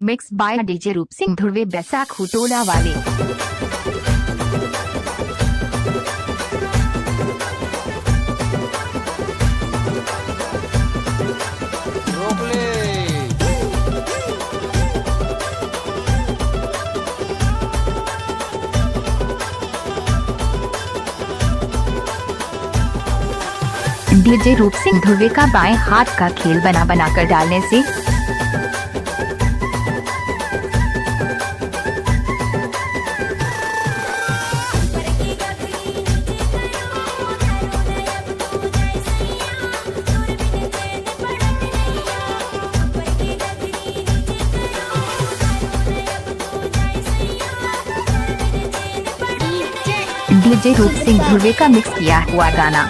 Mix by DJ रूप सिंह ध्रुवे बैसाख हुटोला वाले। रोक ले। डीजे रूप सिंह ध्रुवे का बाएं हाथ का खेल बना बनाकर डालने से डीजे रूप सिंह ध्रुवे का मिक्स किया हुआ गाना।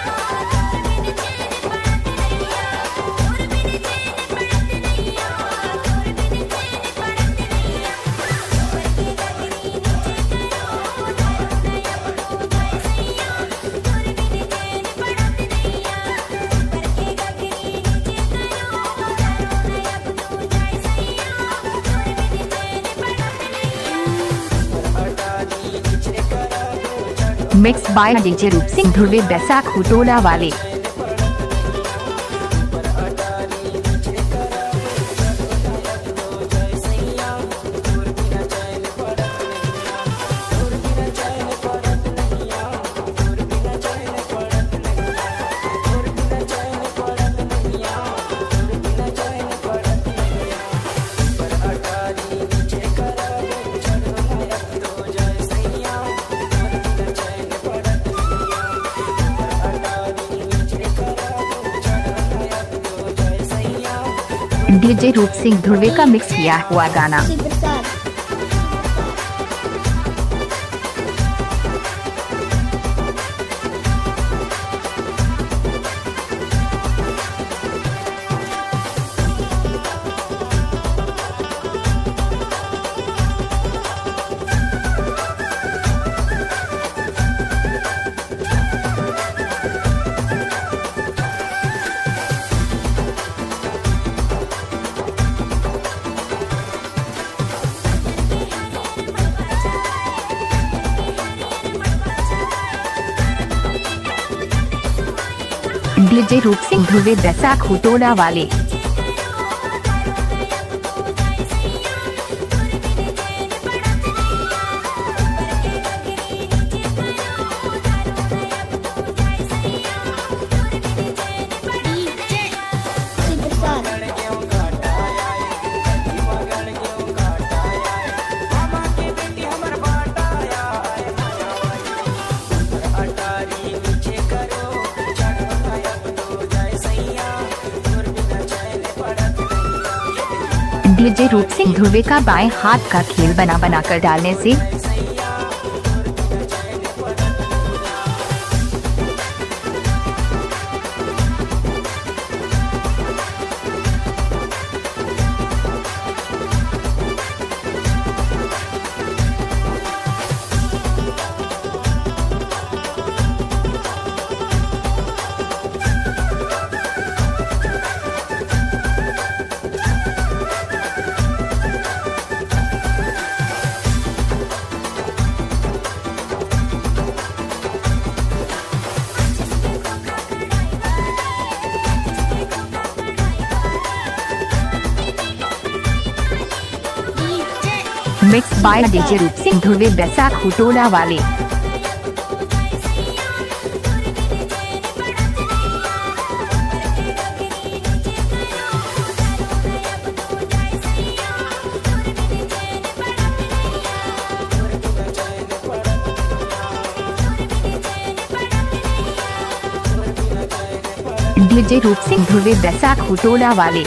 मिक्स बाय डीजे रूप सिंह ध्रुवे बैसाख हुटोला वाले। डीजे रूप सिंह ध्रुवे का मिक्स किया हुआ गाना। डीजे रूप सिंह ध्रुवे बैसाख हुटोला वाले। डीजे रूप सिंह ध्रुवे का बाएं हाथ का खेल बना बनाकर डालने से मिक्स बाय डीजे रूप सिंह ध्रुवे बैसाख हुटोला वाले। डीजे रूप सिंह ध्रुवे बैसाख हुटोला वाले।